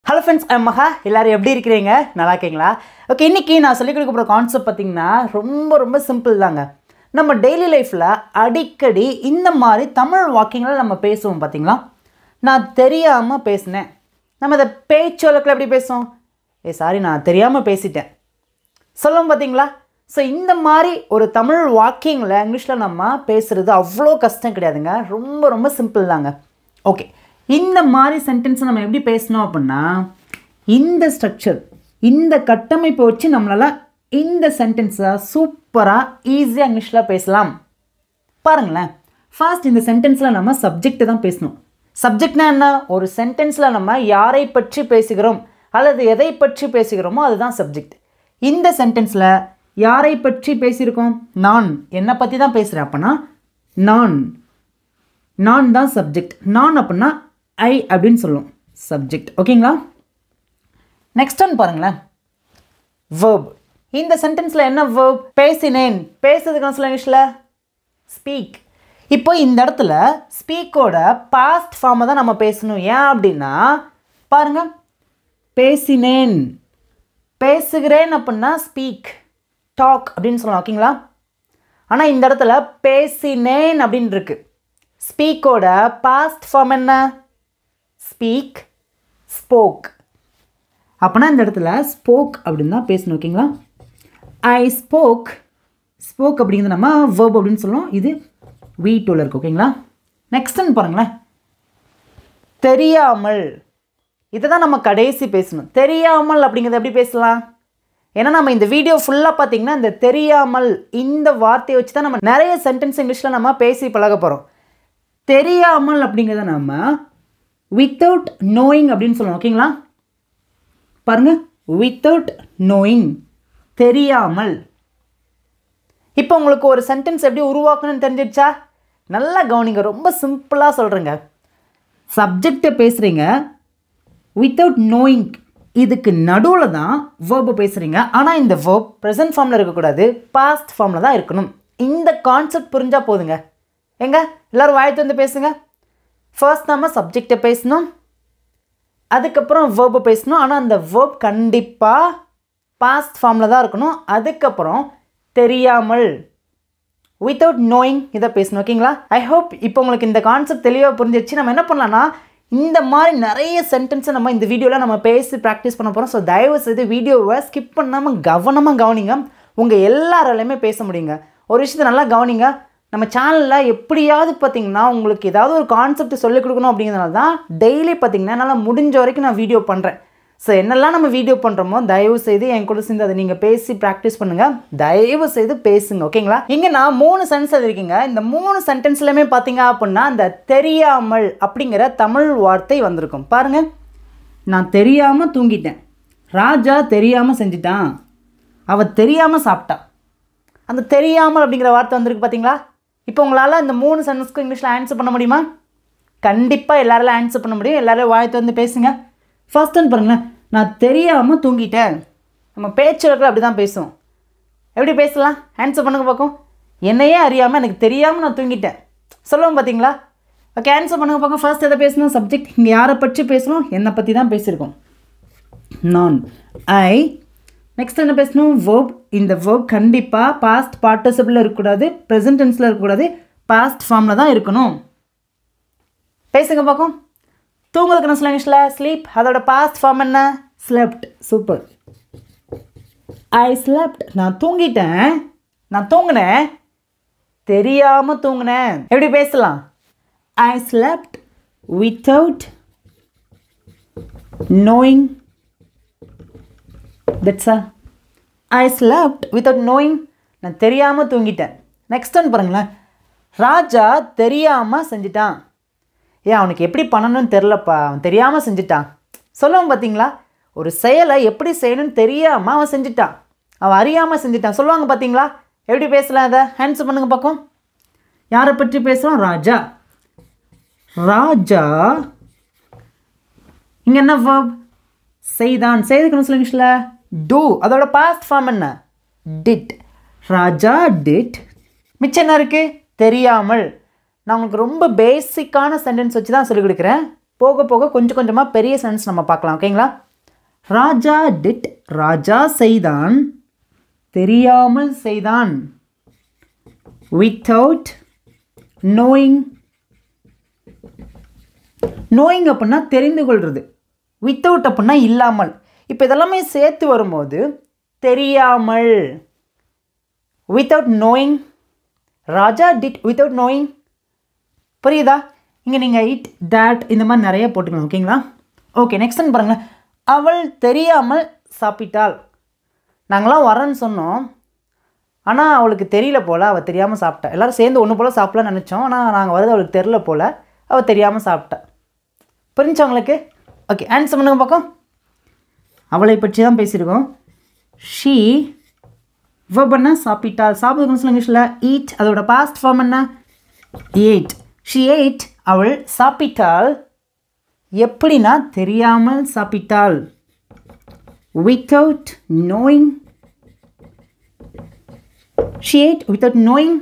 Hello friends, I'm Maha. எல்லாரும் எப்படி இருக்கீங்க? நல்லா இருக்கீங்களா? ஓகே, இன்னைக்கு நான் சொல்லி கொடுக்க போற கான்செப்ட் பாத்தீங்கன்னா ரொம்ப சிம்பிள் தாங்க. நம்ம டெய்லி லைஃப்ல அடிக்கடி இந்த மாதிரி தமிழ் வாக்கியங்களை நம்ம பேசுவோம் பாத்தீங்களா? நான் தெரியாம பேசினேன். நம்ம அத பேச்சு வழக்குல எப்படி பேசுவோம்? சாரி நான் தெரியாம பேசிட்டேன். சொல்லுவோம் பாத்தீங்களா? ஸோ இந்த மாதிரி ஒரு தமிழ் வாக்கியங்களை இங்கிலீஷில் நம்ம பேசுகிறது அவ்வளோ கஷ்டம் கிடையாதுங்க. ரொம்ப சிம்பிள் தாங்க. ஓகே, இந்த மாதிரி சென்டென்ஸை நம்ம எப்படி பேசணும் அப்படின்னா, இந்த ஸ்ட்ரக்சர், இந்த கட்டமைப்பை வச்சு நம்மளால் இந்த சென்டென்ஸை சூப்பராக ஈஸியாக இங்கிலீஷில் பேசலாம். பாருங்களேன், ஃபர்ஸ்ட் இந்த சென்டென்ஸில் நம்ம சப்ஜெக்ட் தான் பேசணும். சப்ஜெக்ட்னா என்ன? ஒரு சென்டென்ஸில் நம்ம யாரை பற்றி பேசுகிறோம் அல்லது எதை பற்றி பேசுகிறோமோ அதுதான் சப்ஜெக்ட். இந்த சென்டென்ஸில் யாரை பற்றி பேசியிருக்கோம்? நான் என்னை பற்றி தான் பேசுகிறேன். அப்போனா நான் தான் சப்ஜெக்ட். நான் அப்படின்னா ஐ அப்படின்னு சொல்லுவோம் சப்ஜெக்ட். ஓகேங்களா? நெக்ஸ்ட் ஒன் பாருங்களேன், வேர்ப். இந்த சென்டென்ஸில் என்ன வேர்ப்? பேசினேன். பேசுறதுக்கு சொல்ல இங்கிலீஷில் ஸ்பீக். இப்போ இந்த இடத்துல ஸ்பீக்கோட பாஸ்ட் ஃபார்மை தான் நம்ம பேசணும். ஏன் அப்படின்னா பாருங்க, பேசினேன், பேசுகிறேன் அப்படின்னா ஸ்பீக், டாக் அப்படின்னு சொல்லலாம். ஓகேங்களா? ஆனால் இந்த இடத்துல பேசினேன் அப்படின்னு இருக்கு. ஸ்பீக்கோட பாஸ்ட் ஃபார்ம் என்ன? Speak, spoke. அப்போனா இந்த இடத்துல ஸ்போக் அப்படின்னு தான் பேசணும். ஓகேங்களா? I spoke. ஸ்போக் அப்படிங்கிறது நம்ம வேர்ப் அப்படின்னு சொல்லுவோம். இது V2ல இருக்கு. ஓகேங்களா? நெக்ஸ்ட் பாருங்களேன், தெரியாமல். இதை தான் நம்ம கடைசி பேசணும். தெரியாமல் அப்படிங்கிறது எப்படி பேசலாம்? ஏன்னா நம்ம இந்த வீடியோ ஃபுல்லாக பார்த்தீங்கன்னா இந்த தெரியாமல் இந்த வார்த்தையை வச்சு தான் நம்ம நிறைய சென்டென்ஸ் இங்கிலீஷில் நம்ம பேசி பழக போகிறோம். தெரியாமல் அப்படிங்கிறத நம்ம வித்தவுட் நோயிங் அப்படின்னு சொல்லுவோம். ஓகேங்களா? பாருங்க, வித்தவுட் நோயிங், தெரியாமல். இப்போ உங்களுக்கு ஒரு சென்டென்ஸ் எப்படி உருவாக்கணும்னு தெரிஞ்சிடுச்சா? நல்லா கவனிங்க, ரொம்ப சிம்பிளாக சொல்கிறேங்க. சப்ஜெக்டை பேசுகிறீங்க வித்தவுட் நோயிங், இதுக்கு நடுவில் தான் வேர்பை பேசுகிறீங்க. ஆனால் இந்த வேர்ப் ப்ரெசன்ட் ஃபார்மில் இருக்கக்கூடாது, பாஸ்ட் ஃபார்மில் தான் இருக்கணும். இந்த கான்செப்ட் புரிஞ்சால் போதுங்க. எங்க எல்லோரும் வாய்த்து வந்து பேசுங்க. ஃபர்ஸ்ட் நம்ம சப்ஜெக்டை பேசணும், அதுக்கப்புறம் வேர்பை பேசணும். ஆனால் அந்த வேர்ப் கண்டிப்பாக பாஸ்ட் ஃபார்மில் தான் இருக்கணும். அதுக்கப்புறம் தெரியாமல், வித்தவுட் நோயிங் இதை பேசணும். ஓகேங்களா? ஐ ஹோப் இப்போ உங்களுக்கு இந்த கான்செப்ட் தெளிவாக புரிஞ்சிடுச்சு. நம்ம என்ன பண்ணலாம்னா இந்த மாதிரி நிறைய சென்டென்ஸை நம்ம இந்த வீடியோவில் நம்ம பேசி ப்ராக்டிஸ் பண்ண போகிறோம். ஸோ தயவு செய்து வீடியோவை ஸ்கிப் பண்ணாமல் கவனமாக கவனிங்க. உங்கள் எல்லாராலையுமே பேச முடியுங்க. ஒரு விஷயத்தை நல்லா கவனிங்க. நம்ம சேனலில் எப்படியாவது பார்த்திங்கன்னா உங்களுக்கு ஏதாவது ஒரு கான்செப்ட் சொல்லிக் கொடுக்கணும் அப்படிங்கிறதுனால தான் டெய்லி பார்த்திங்கன்னா என்னால் முடிஞ்ச வரைக்கும் நான் வீடியோ பண்ணுறேன். ஸோ என்னெல்லாம் நம்ம வீடியோ பண்ணுறோமோ தயவு செய்து என் கூட சேர்ந்து அதை நீங்கள் பேசி ப்ராக்டிஸ் பண்ணுங்கள். தயவு செய்து பேசுங்க. ஓகேங்களா? இங்கே நான் 3 சென்டென்ஸ் எழுதிருக்கீங்க. இந்த 3 சென்டென்ஸ்லையுமே பார்த்தீங்க அப்படின்னா அந்த தெரியாமல் அப்படிங்கிற தமிழ் வார்த்தை வந்திருக்கும். பாருங்கள், நான் தெரியாமல் தூங்கிட்டேன், ராஜா தெரியாமல் செஞ்சிட்டான், அவள் தெரியாமல் சாப்பிட்டா. அந்த தெரியாமல் அப்படிங்கிற வார்த்தை வந்திருக்கு பார்த்தீங்களா? இப்போ உங்களால் இந்த 3 சென்டென்ஸ்க்கு இங்கிலீஷில் ஆன்சர் பண்ண முடியுமா? கண்டிப்பாக எல்லாராலும் ஆன்சர் பண்ண முடியும். எல்லாரும் வாய்த்து வந்து பேசுங்க. ஃபர்ஸ்ட் ஒன் பாருங்களேன், நான் தெரியாமல் தூங்கிட்டேன். நம்ம பேச்சு வழக்கில் அப்படி தான் பேசுவோம். எப்படி பேசலாம்? ஆன்சர் பண்ணுங்க பார்க்கும். என்னையே அறியாமல் எனக்கு தெரியாமல் நான் தூங்கிட்டேன் சொல்லுவோம் பார்த்தீங்களா? ஓகே, ஆன்சர் பண்ணுங்க பார்க்கும். ஃபர்ஸ்ட் எதை பேசணும்? சப்ஜெக்ட். இங்கே யாரை பற்றி பேசணும்? என்னை பற்றி தான் பேசியிருக்கோம். நான், ஐ. நெக்ஸ்ட் என்ன பேசணும்? வேர்ப். இந்த வேர்ப் கண்டிப்பாக பாஸ்ட் பார்ட்டிசிபிளில் இருக்கக்கூடாது, ப்ரெசன்ட் டென்ஸில் இருக்கக்கூடாது, பாஸ்ட் ஃபார்மில் தான் இருக்கணும். பேசுங்க பார்க்கும். தூங்குறதுக்கு என்ன சொல்ல இங்கிலீஷில்? ஸ்லீப். அதோட பாஸ்ட் ஃபார்ம் என்ன? ஸ்லெப்ட். சூப்பர். ஐ ஸ்லெப்ட். நான் தூங்கிட்டேன், நான் தூங்கினேன், தெரியாமல் தூங்கினேன். எப்படி பேசலாம்? ஐ slept without knowing. That's all. I slept without knowing. நான் தெரியாமல் தூங்கிட்டேன். நெக்ஸ்ட் ஒன் பாருங்களேன், ராஜா தெரியாமல் செஞ்சிட்டான். அவனுக்கு எப்படி பண்ணணும்னு தெரிலப்பா, அவன் தெரியாமல் செஞ்சுட்டான் சொல்லுவான் பார்த்தீங்களா? ஒரு செயலை எப்படி செய்யணும்னு தெரியாமல் அவன் செஞ்சுட்டான், அவன் அறியாமல் செஞ்சுட்டான் சொல்லுவாங்க பார்த்தீங்களா? எப்படி பேசலாம்? அதை ஆன்சர் பண்ணுங்க பார்க்கும். யாரை பற்றி பேசுகிறோம்? ராஜா. ராஜா இங்கே என்ன வேர்ப்? செய்தான். செய்துக்கணும் சொல்லுங்க இங்கிலீஷில் டூ. அதோட பாஸ்ட் ஃபார்ம் என்ன? டிட். Raja did. மிச்சம் என்ன இருக்குது? தெரியாமல். நான் உங்களுக்கு ரொம்ப பேசிக்கான சென்டென்ஸ் வச்சு தான் சொல்லிக் கொடுக்குறேன். போக போக கொஞ்சம் கொஞ்சமாக பெரிய சென்டென்ஸ் நம்ம பார்க்கலாம். ஓகேங்களா? ராஜா டிட், ராஜா செய்தான், தெரியாமல் செய்தான். வித்தவுட் நோயிங், நோயிங் அப்படின்னா தெரிந்து கொள்வது, வித்தவுட் அப்படின்னா இல்லாமல். இப்போ இதெல்லாமே சேர்த்து வரும்போது தெரியாமல். Without knowing, Raja did without knowing. புரியுதா? இங்கே நீங்கள் இட், தட் இந்த மாதிரி நிறைய போட்டுக்கணும். ஓகேங்களா? ஓகே, நெக்ஸ்ட் ஒன் பாருங்களேன். அவள் தெரியாமல் சாப்பிட்டாள். நாங்களாம் வரேன்னு சொன்னோம், ஆனால் அவளுக்கு தெரியல போல், அவள் தெரியாமல் சாப்பிட்டா. எல்லோரும் சேர்ந்து ஒன்று போல் சாப்பிட்லான்னு நினச்சோம், ஆனால் நாங்கள் வரது அவளுக்கு தெரில போல், அவள் தெரியாமல் சாப்பிட்டா. புரிஞ்சா உங்களுக்கு? ஓகே, ஆன்சர் பண்ணுங்க பார்க்கும். அவளை பற்றி தான் பேசியிருக்கோம். ஷீ verb என்ன? சாப்பிட்டாள். சாப்பிடுன்னு சொல்லுங்க இங்கிலீஷில் ஈட், அதோட பாஸ்ட் ஃபார்ம் என்ன? ஏட். ஷீ ஏட், அவள் சாப்பிட்டாள். எப்படின்னா தெரியாமல் சாப்பிட்டாள். Without knowing. She ate without knowing.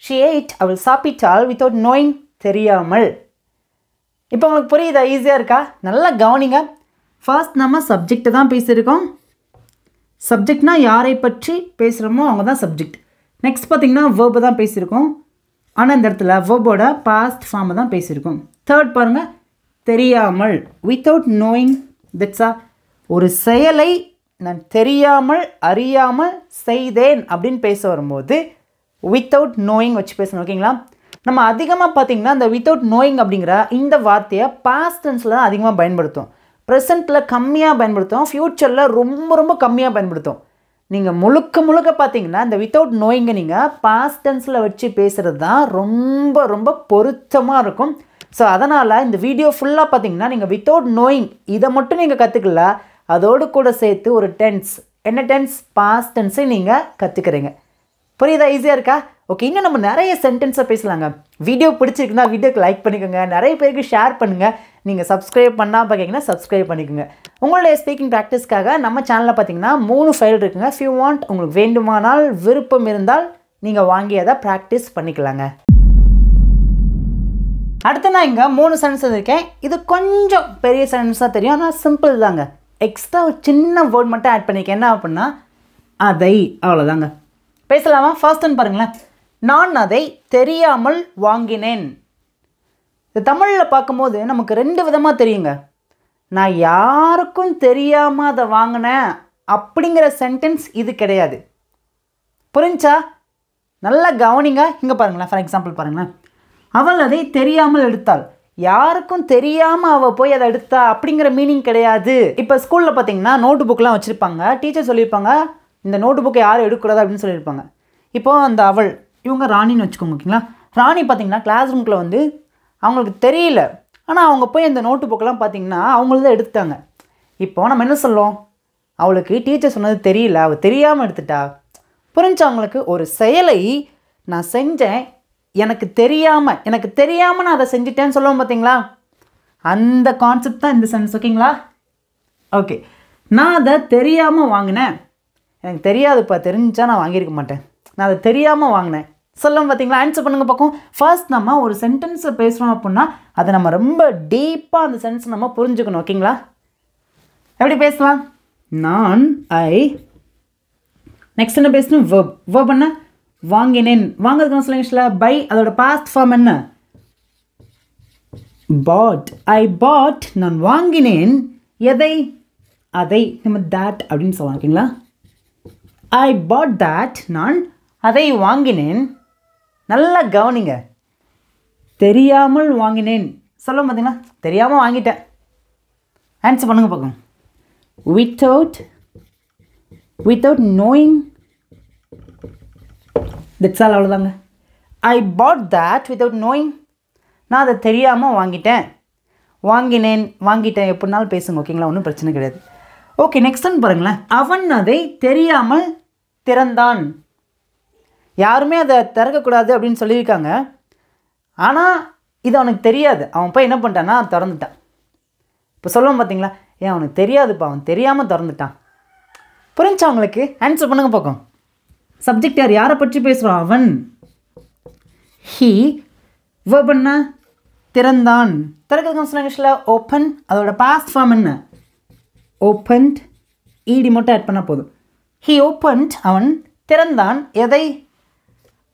She ate, அவள் சாப்பிட்டாள். வித்தவுட் நோயிங், தெரியாமல். இப்போ உங்களுக்கு புரியுதா? ஈஸியாக இருக்கா? நல்லா கவனிங்க. ஃபர்ஸ்ட் நம்ம சப்ஜெக்டை தான் பேசியிருக்கோம். சப்ஜெக்ட்னா யாரை பற்றி பேசுகிறோமோ அவங்க தான் சப்ஜெக்ட். நெக்ஸ்ட் பார்த்திங்கன்னா வேர்பை தான் பேசியிருக்கோம், ஆனால் இந்த இடத்துல வேர்போட பாஸ்ட் ஃபார்மை தான் பேசியிருக்கோம். தேர்ட் பாருங்கள், தெரியாமல். வித்தவுட் நோயிங், தட்ஸா. ஒரு செயலை நான் தெரியாமல் அறியாமல் செய்தேன் அப்படின்னு பேச வரும்போது வித்தவுட் நோயிங் வச்சு பேசணும். ஓகேங்களா? நம்ம அதிகமாக பார்த்திங்கன்னா இந்த வித்தவுட் நோயிங் அப்படிங்கிற இந்த வார்த்தையை பாஸ்ட் டென்ஸில் தான் அதிகமாக பயன்படுத்தும். ப்ரெசென்ட்டில் கம்மியாக பயன்படுத்தும், ஃப்யூச்சரில் ரொம்ப ரொம்ப கம்மியாக பயன்படுத்தும். நீங்கள் முழுக்க முழுக்க பார்த்தீங்கன்னா இந்த வித்தவுட் நோயிங்கை நீங்கள் பாஸ்ட் டென்ஸில் வச்சு பேசுகிறது தான் ரொம்ப ரொம்ப பொருத்தமாக இருக்கும். ஸோ அதனால் இந்த வீடியோ ஃபுல்லாக பார்த்தீங்கன்னா நீங்கள் வித்தவுட் நோயிங் இதை மட்டும் நீங்கள் கற்றுக்கல, அதோடு கூட சேர்த்து ஒரு டென்ஸ், என்ன டென்ஸ்? பாஸ்ட் டென்ஸை நீங்கள் கற்றுக்கிறீங்க. புரியுதா? ஈஸியாக இருக்கா? ஓகே, இன்னும் நம்ம நிறைய சென்டென்ஸை பேசலாங்க. வீடியோ பிடிச்சிருக்குன்னா வீடியோக்கு லைக் பண்ணிக்கோங்க, நிறைய பேருக்கு ஷேர் பண்ணுங்கள். நீங்கள் சப்ஸ்கிரைப் பண்ணால் பார்த்தீங்கன்னா சப்ஸ்கிரைப் பண்ணிக்கோங்க. உங்களுடைய ஸ்பீக்கிங் ப்ராக்டிஸ்க்காக நம்ம சேனலில் பார்த்தீங்கன்னா 3 ஃபைல் இருக்குங்க. இஃப் யூ வாண்ட், உங்களுக்கு வேண்டுமானால் விருப்பம் இருந்தால் நீங்கள் வாங்கி அதை ப்ராக்டிஸ் பண்ணிக்கலாங்க. அடுத்து நான் இங்கே 3 சென்டென்ஸ் இருக்கேன். இது கொஞ்சம் பெரிய சென்டென்ஸாக தெரியும், ஆனால் சிம்பிள் தாங்க. எக்ஸ்ட்ரா ஒரு சின்ன வேர்ட் மட்டும் ஆட் பண்ணிக்க. என்ன அப்படின்னா அதை, அவ்வளோதாங்க. பேசலாமா? ஃபர்ஸ்ட் ஒன் பாருங்களேன். நான் அதை தெரியாமல் வாங்கினேன். இது தமிழில் பார்க்கும்போது நமக்கு 2 விதமாக தெரியுங்க. நான் யாருக்கும் தெரியாமல் அதை வாங்கினேன் அப்படிங்கிற சென்டென்ஸ் இது கிடையாது. புரிஞ்சா? நல்லா கவனிங்க. இங்கே பாருங்களேன், ஃபார் எக்ஸாம்பிள் பாருங்களேன். அவள் அதை தெரியாமல் எடுத்தாள். யாருக்கும் தெரியாமல் அவள் போய் அதை எடுத்தா அப்படிங்கிற மீனிங் கிடையாது. இப்போ ஸ்கூலில் பார்த்தீங்கன்னா நோட்டு புக்கெலாம் வச்சுருப்பாங்க, டீச்சர் சொல்லியிருப்பாங்க இந்த நோட்டு புக்கை யாரும் எடுக்கக்கூடாது அப்படின்னு சொல்லியிருப்பாங்க. இப்போது அந்த அவள், இவங்க ராணின்னு வச்சுக்கோங்க. ஓகேங்களா? ராணி பார்த்திங்கன்னா கிளாஸ் ரூம்குள்ளே வந்து அவங்களுக்கு தெரியல, ஆனால் அவங்க போய் அந்த நோட்டு புக்கெலாம் பார்த்திங்கன்னா அவங்களதான் எடுத்துட்டாங்க. இப்போது நம்ம என்ன சொல்லுவோம்? அவளுக்கு டீச்சர் சொன்னது தெரியல, அவள் தெரியாமல் எடுத்துட்டா. புரிஞ்சு அவங்களுக்கு ஒரு செயலை நான் செஞ்சேன், எனக்கு தெரியாமல் நான் அதை செஞ்சிட்டேன்னு சொல்லுவோம் பார்த்தீங்களா? அந்த கான்செப்ட் தான் இந்த சென்ஸ். ஓகேங்களா? ஓகே, நான் அதை தெரியாமல் வாங்கினேன். எனக்கு தெரியாதுப்பா, தெரிஞ்சா நான் வாங்கியிருக்க மாட்டேன், நான் அதை தெரியாமல் வாங்கினேன் சொல்லுவோம் பார்த்தீங்களா? ஆன்சர் பண்ணுங்கள் பார்க்கும். ஃபர்ஸ்ட் நம்ம ஒரு சென்டென்ஸை பேசுகிறோம் அப்படின்னா அதை நம்ம ரொம்ப டீப்பாக அந்த சென்ஸ் நம்ம புரிஞ்சுக்கணும். ஓகேங்களா? எப்படி பேசலாம்? நான், ஐ. நெக்ஸ்ட் என்ன பேசணும்? வேர்ப். வேர்ப் என்ன? வாங்கினேன். வாங்கிறதுக்கு சொல்லுங்க பை, அதோட பாஸ்ட் ஃபார்ம் என்ன? பாட். ஐ பாட், நான் வாங்கினேன். எதை? அதை. நம்ம that அப்படின்னு சொல்லலாம். ஓகேங்களா? ஐ பாட் that, நான் அதை வாங்கினேன். நல்லா கவனிங்க. தெரியாமல் வாங்கினேன் சொல்ல பார்த்தீங்களா? தெரியாமல் வாங்கிட்டேன். ஆன்சர் பண்ணுங்க பார்க்கலாம். Without knowing, that's all. அவ்வளோதாங்க. ஐ பாட் that வித்தவுட் நோயிங். நான் அதை தெரியாமல் வாங்கிட்டேன் எப்படினாலும் பேசுங்க. ஓகேங்களா? ஒன்றும் பிரச்சனை கிடையாது. ஓகே, நெக்ஸ்ட் ஒன் பாருங்களேன். அவன் அதை தெரியாமல் திறந்தான். யாருமே அதை திறக்கக்கூடாது அப்படின்னு சொல்லியிருக்காங்க, ஆனால் இது அவனுக்கு தெரியாது. அவன் போய் என்ன பண்ணிட்டான்னா திறந்துட்டான். இப்போ சொல்லுவோம் பார்த்தீங்களா? ஏன் அவனுக்கு தெரியாதுப்பா, அவன் தெரியாமல் திறந்துட்டான். புரிஞ்சா அவங்களுக்கு? ஆன்சர் பண்ணுங்க பார்க்கும். சப்ஜெக்ட் யார்? யாரை பற்றி பேசுகிறோம்? அவன். ஹீ. வேர்ப் என்ன? திறந்தான். திறக்கிறதுக்கு சொல்லுங்க இங்கிலீஷில் ஓப்பன். அதோட பாஸ்ட் ஃபார்ம் என்ன? ஓப்பன்ட். ஈடி மட்டும் ஆட் பண்ணால் போதும். He opened. அவன் திறந்தான். எதை?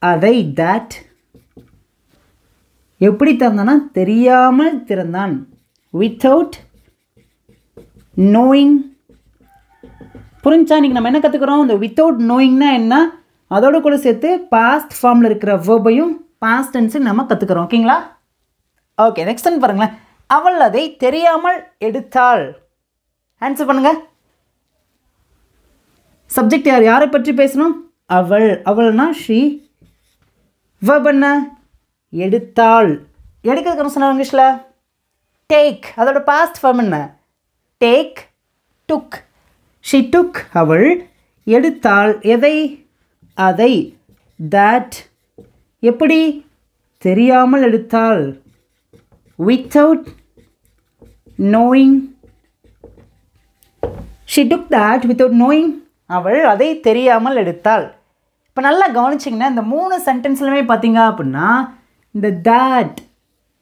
அதை. தட். எப்படி திறந்தானா? தெரியாமல் திறந்தான். Without knowing. புரிஞ்சா? இன்றைக்கி நம்ம என்ன கற்றுக்குறோம்? இந்த வித்தவுட் நோயிங்னா என்ன, அதோட கூட சேர்த்து பாஸ்ட் ஃபார்மில் இருக்கிற வேர்பையும் பாஸ்ட் டென்ஸையும் நம்ம கற்றுக்குறோம். ஓகேங்களா? ஓகே, நெக்ஸ்ட் டைம் பாருங்களேன். அவள் அதை தெரியாமல் எடுத்தாள். ஆன்சர் பண்ணுங்க. சப்ஜெக்ட் யார்? யாரை பற்றி பேசணும்? அவள். அவள்னா ஷீ. வேர்ப் என்ன? எடுத்தாள். எடுக்கிறதுக்கு சொன்னாங்க இங்கிலீஷில் டேக். அதோட பாஸ்ட் ஃபார்ம் என்ன? டேக். டுக். ஷி டுக். அவள் எடுத்தாள். எதை? அதை. தட். எப்படி? தெரியாமல் எடுத்தாள். Without knowing. She took that without knowing. அவள் அதை தெரியாமல் எடுத்தாள். இப்போ நல்லா கவனிச்சிங்கன்னா இந்த 3 சென்டென்ஸ்லையுமே பார்த்தீங்க அப்படின்னா இந்த தட்,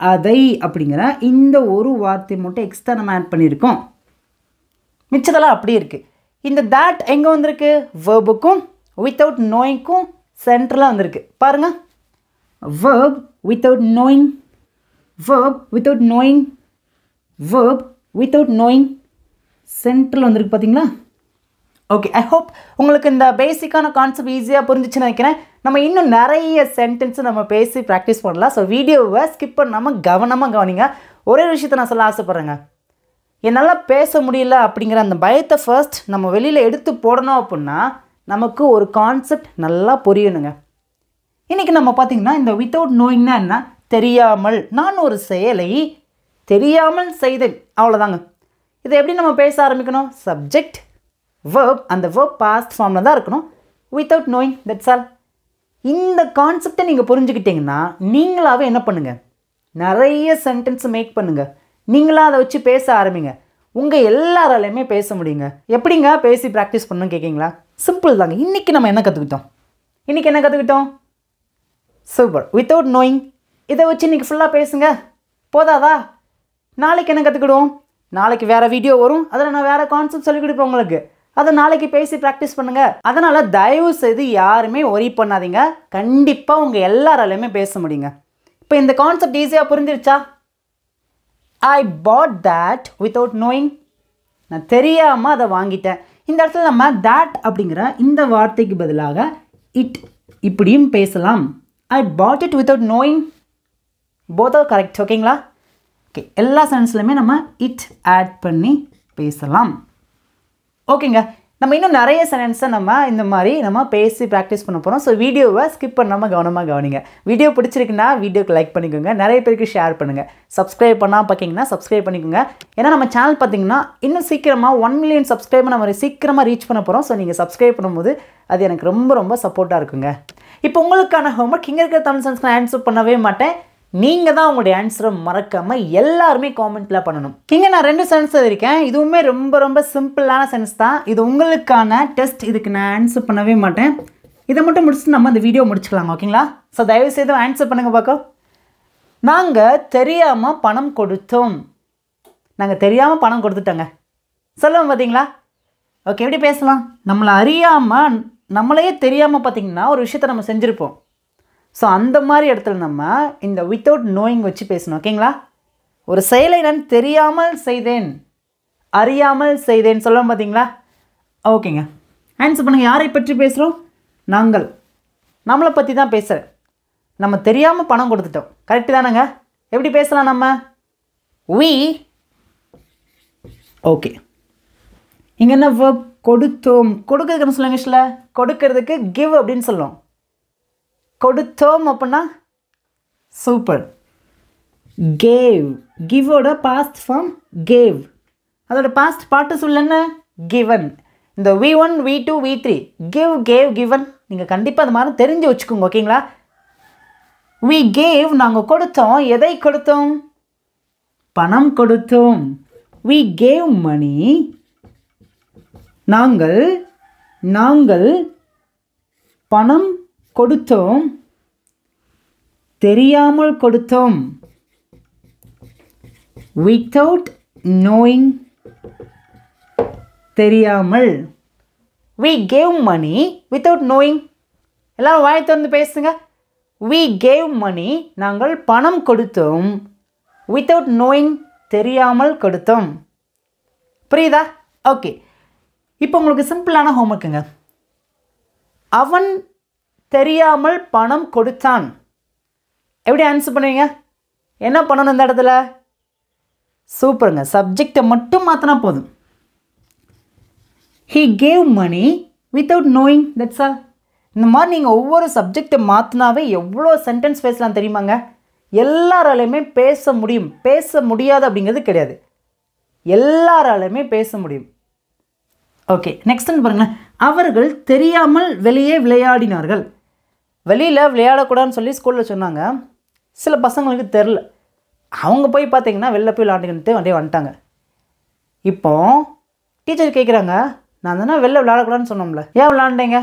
அதை அப்படிங்கிற இந்த ஒரு வார்த்தை மட்டும் எக்ஸ்ட்ரா நம்ம ஆட் பண்ணியிருக்கோம். மிச்சதெல்லாம் அப்படி இருக்குது. இந்த தட் எங்கே வந்திருக்கு? வேர்புக்கும் வித்தவுட் நோயிங்க்கும் சென்டரில் வந்திருக்கு. பாருங்கள், verb without knowing, verb without knowing, verb without knowing, சென்டரில் வந்திருக்கு. பார்த்தீங்களா? ஓகே, ஐ ஹோப் உங்களுக்கு இந்த பேசிக்கான கான்செப்ட் ஈஸியாக புரிஞ்சிச்சுன்னு நினைக்கிறேன். நம்ம இன்னும் நிறைய சென்டென்ஸு நம்ம பேசி ப்ராக்டிஸ் பண்ணலாம். ஸோ வீடியோவை ஸ்கிப் பண்ணாமல் கவனமாக கவனிங்க. ஒரே விஷயத்தை நான் சொல்ல ஆசைப்பட்றேங்க. என்னால் பேச முடியல அப்படிங்கிற அந்த பயத்தை ஃபர்ஸ்ட் நம்ம வெளியில் எடுத்து போடணும். அப்படின்னா நமக்கு ஒரு கான்செப்ட் நல்லா புரியணுங்க. இன்றைக்கி நம்ம பார்த்திங்கன்னா இந்த வித்தவுட் நோயிங்னா என்ன? தெரியாமல். நான் ஒரு செயலை தெரியாமல் செய்தேன், அவ்வளோதாங்க. இதை எப்படி நம்ம பேச ஆரம்பிக்கணும்? சப்ஜெக்ட், வேர்ப், அந்த வேர்ப் பாஸ்ட் ஃபார்மில் தான் இருக்கணும். Without knowing, that's all. இந்த கான்செப்டை நீங்கள் புரிஞ்சுக்கிட்டிங்கன்னா நீங்களாகவே என்ன பண்ணுங்கள்? நிறைய சென்டென்ஸ் மேக் பண்ணுங்கள். நீங்களாக அதை வச்சு பேச ஆரம்பிங்க. உங்கள் எல்லாராலையுமே பேச முடியுங்க. எப்படிங்க பேசி ப்ராக்டிஸ் பண்ணணும்னு கேட்குறீங்களா? சிம்பிள் தாங்க. இன்றைக்கி நம்ம என்ன கற்றுக்கிட்டோம்? சூப்பர். Without knowing. இதை வச்சு இன்றைக்கி ஃபுல்லாக பேசுங்க. போதாதா? நாளைக்கு என்ன கற்றுக்கிடுவோம்? நாளைக்கு வேறு வீடியோ வரும். அதில் நான் வேறு கான்செப்ட் சொல்லிக் கொடுப்பேன் உங்களுக்கு. அதை நாளைக்கு பேசி ப்ராக்டிஸ் பண்ணுங்கள். அதனால் தயவு செய்து யாருமே ஒரி பண்ணாதீங்க. கண்டிப்பாக உங்கள் எல்லாராலையுமே பேச முடியுங்க. இப்போ இந்த கான்செப்ட் ஈஸியாக புரிஞ்சிருச்சா? ஐ பாட் தட் வித்தவுட் நோயிங். நான் தெரியாமல் அதை வாங்கிட்டேன். இந்த இடத்துல நம்ம தட் அப்படிங்கிற இந்த வார்த்தைக்கு பதிலாக இட் இப்படியும் பேசலாம். I put it without knowing. Both are correct. ஓகேங்களா? ஓகே, எல்லா சென்ஸ்லையுமே நம்ம இட் ஆட் பண்ணி பேசலாம். ஓகேங்க, நம்ம இன்னும் நிறைய சென்டென்ஸை நம்ம இந்த மாதிரி நம்ம பேசி ப்ராக்டிஸ் பண்ண போகிறோம். ஸோ வீடியோவை ஸ்கிப் பண்ணாமல் கவனமாக கவனிங்க. வீடியோ பிடிச்சிருக்குன்னா வீடியோக்கு லைக் பண்ணிக்கோங்க. நிறைய பேருக்கு ஷேர் பண்ணுங்கள். சப்ஸ்கிரைப் பண்ணால் பார்த்திங்கன்னா சப்ஸ்கிரைப் பண்ணிக்கோங்க. ஏன்னா நம்ம சேனல் பார்த்திங்கன்னா இன்னும் சீக்கிரமாக 1 மில்லியன் சப்ஸ்கிரைபர் நம்ம சீக்கிரமாக ரீச் பண்ண போகிறோம். ஸோ நீங்கள் சப்ஸ்கிரைப் பண்ணும்போது அது எனக்கு ரொம்ப ரொம்ப சப்போர்ட்டாக இருக்குங்க. இப்போ உங்களுக்கான ஹோம்ஒர்க் இங்கே இருக்கிற தமிழ் சென்ஸ்க்கு நான் ஆன்சர் பண்ணவே மாட்டேன். நீங்கள் தான் உங்களுடைய ஆன்சரை மறக்காமல் எல்லாருமே காமெண்ட்டில் பண்ணணும். இங்கே நான் 2 சென்ஸ் எழுதியிருக்கேன். இதுவுமே ரொம்ப ரொம்ப சிம்பிளான சென்ஸ் தான். இது உங்களுக்கான டெஸ்ட். இதுக்கு நான் ஆன்சர் பண்ணவே மாட்டேன். இதை மட்டும் முடிச்சுட்டு நம்ம இந்த வீடியோ முடிச்சுக்கலாங்க. ஓகேங்களா? ஸோ தயவுசெய்து ஆன்சர் பண்ணுங்கள் பார்க்க. நாங்கள் தெரியாமல் பணம் கொடுத்தோம். நாங்கள் தெரியாமல் பணம் கொடுத்துட்டோங்க. சொல்லுவோம் பார்த்தீங்களா? ஓகே, எப்படி பேசலாம்? நம்மளை அறியாமல், நம்மளையே தெரியாமல் பார்த்திங்கன்னா ஒரு விஷயத்தை நம்ம செஞ்சுருப்போம். ஸோ அந்த மாதிரி இடத்துல நம்ம இந்த வித்தவுட் நோயிங் வச்சு பேசணும். ஓகேங்களா? ஒரு செயலை நான் தெரியாமல் செய்தேன், அறியாமல் செய்தேன் சொல்லுவோம் பார்த்தீங்களா? ஓகேங்க, ஆன்சர் பண்ணுங்கள். யாரை பற்றி பேசுகிறோம்? நாங்கள். நம்மளை பற்றி தான் பேசுகிறேன். நம்ம தெரியாமல் பணம் கொடுத்துட்டோம். கரெக்டு தானேங்க? எப்படி பேசலாம் நம்ம? we. ஓகே, இங்கே என்ன வேர்ப்? கொடுத்தோம். கொடுக்கறதுக்கு சொல்லுங்க இங்கிலீஷில். கொடுக்கறதுக்கு கிவ் அப்படின்னு சொல்லுவோம். கொடுத்தோம் அப்படின்னா சூப்பர். கேவ். கிவோட பாஸ்ட் ஃபார்ம் கேவ். அதோட பாஸ்ட் பாட்டு சொல்ல என்ன? கிவன். இந்த V1, V2, V3 give, cave, given நீங்கள் கண்டிப்பாக அது மாதிரி தெரிஞ்சு வச்சுக்கோங்க. ஓகேங்களா? we gave, நாங்கள் கொடுத்தோம். எதை கொடுத்தோம்? பணம் கொடுத்தோம். we gave money. நாங்கள் பணம் கொடுத்தோம். தெரியாமல் கொடுத்தோம். without knowing, தெரியாமல். we gave money without knowing. எல்லாரும் வாய் திறந்து பேசுங்க. we gave money, நாங்கள் பணம் கொடுத்தோம். without knowing, தெரியாமல் கொடுத்தோம். புரியுதா? ஓகே, இப்போ உங்களுக்கு சிம்பிளான ஹோம்ஒர்க்குங்க. அவன் தெரியாமல் பணம் கொடுத்தான். எப்படி ஆன்சர் பண்ணுவீங்க? என்ன பண்ணணும் இந்த இடத்துல? சூப்பருங்க, சப்ஜெக்டை மட்டும் மாற்றினா போதும். he gave money without knowing, that's all. இந்த மாதிரி நீங்கள் ஒவ்வொரு சப்ஜெக்டை மாற்றினாவே எவ்வளோ சென்டென்ஸ் பேசலாம் தெரியுமாங்க? எல்லாராலையுமே பேச முடியும். பேச முடியாது அப்படிங்கிறது கிடையாது, எல்லாராலையுமே பேச முடியும். ஓகே, நெக்ஸ்ட் பாருங்களேன். அவர்கள் தெரியாமல் வெளியே விளையாடினார்கள். வெளியில் விளையாடக்கூடாதுன்னு சொல்லி ஸ்கூலில் சொன்னாங்க. சில பசங்களுக்கு தெரில, அவங்க போய் பார்த்தீங்கன்னா வெளில போய் விளையாண்டுக்கிட்டு அப்படியே வந்துட்டாங்க. இப்போ டீச்சர் கேட்குறாங்க, நான் தானே வெளில விளையாடக்கூடாதுன்னு சொன்னோம்ல, ஏன் விளையாண்டீங்க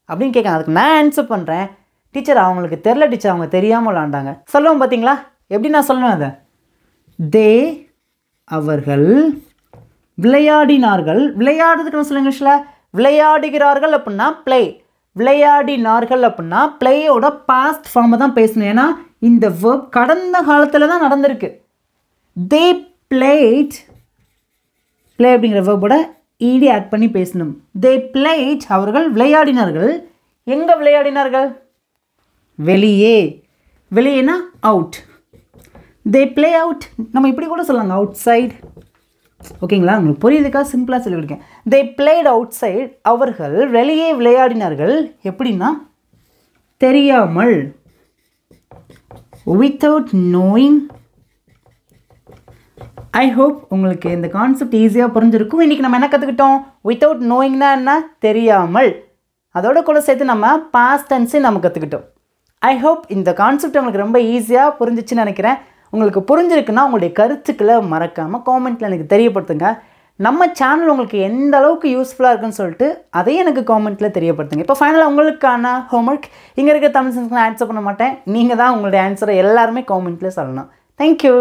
அப்படின்னு கேட்குறேன். அதுக்கு நான் ஆன்சர் பண்ணுறேன், டீச்சர் அவங்களுக்கு தெரில டீச்சர், அவங்க தெரியாமல் விளையாண்டாங்க. சொல்லுவோம் பார்த்தீங்களா? எப்படி நான் சொல்லுவேன் அதை? தே, அவர்கள் விளையாடினார்கள். விளையாடுறதுக்கு நான் சொல்லுங்க இங்கிலீஷில். விளையாடுகிறார்கள் அப்படின்னா ப்ளே, விளையாடினார்கள் அப்படின்னா ப்ளேயோட பாஸ்ட் ஃபார்மை தான் பேசணும். ஏன்னா இந்த வேர்ப் கடந்த காலத்தில் தான் நடந்திருக்கு. தே பிளேட், ப்ளே அப்படிங்கிற வேர்போட ஈடி ஆட் பண்ணி பேசணும். தே பிளேட், அவர்கள் விளையாடினார்கள். எங்கே விளையாடினார்கள்? வெளியே. வெளியேனா அவுட். தே ப்ளே அவுட், நம்ம இப்படி கூட சொல்லலாங்க, அவுட் சைட். ஓகேங்களா? உங்களுக்கு புரியுதுக்காக சிம்பிளாக சொல்லி கொடுக்கேன். தே பிளேட் அவுட் சைட், அவர்கள் வெளியே விளையாடினார்கள். எப்படின்னா தெரியாமல், வித்தவுட் நோயிங். ஐ ஹோப் உங்களுக்கு இந்த கான்செப்ட் ஈஸியாக புரிஞ்சிருக்கும். இன்றைக்கி நம்ம என்ன கற்றுக்கிட்டோம்? வித்தவுட் நோயிங்னா என்ன? தெரியாமல். அதோட கூட சேர்த்து நம்ம பாஸ்ட் டென்ஸையும் நம்ம கற்றுக்கிட்டோம். ஐ ஹோப் இந்த கான்செப்ட் உங்களுக்கு ரொம்ப ஈஸியாக புரிஞ்சிச்சுன்னு நினைக்கிறேன். உங்களுக்கு புரிஞ்சிருக்குன்னா உங்களுடைய கருத்துக்களை மறக்காமல் காமெண்ட்டில் எனக்கு தெரியப்படுத்துங்க. நம்ம சேனல் உங்களுக்கு எந்த அளவுக்கு யூஸ்ஃபுல்லாக இருக்குன்னு சொல்லிட்டு அதையும் எனக்கு காமெண்ட்டில் தெரியப்படுத்துங்க. இப்போ ஃபைனலாக உங்களுக்கான ஹோம்ஒர்க், இங்கே இருக்க தமிழ் சென்டென்ஸ் நான் ஆன்சர் பண்ண மாட்டேன், நீங்கள் தான் உங்களுடைய ஆன்சரை எல்லாருமே காமெண்ட்டில் சொல்லணும். தேங்க்யூ.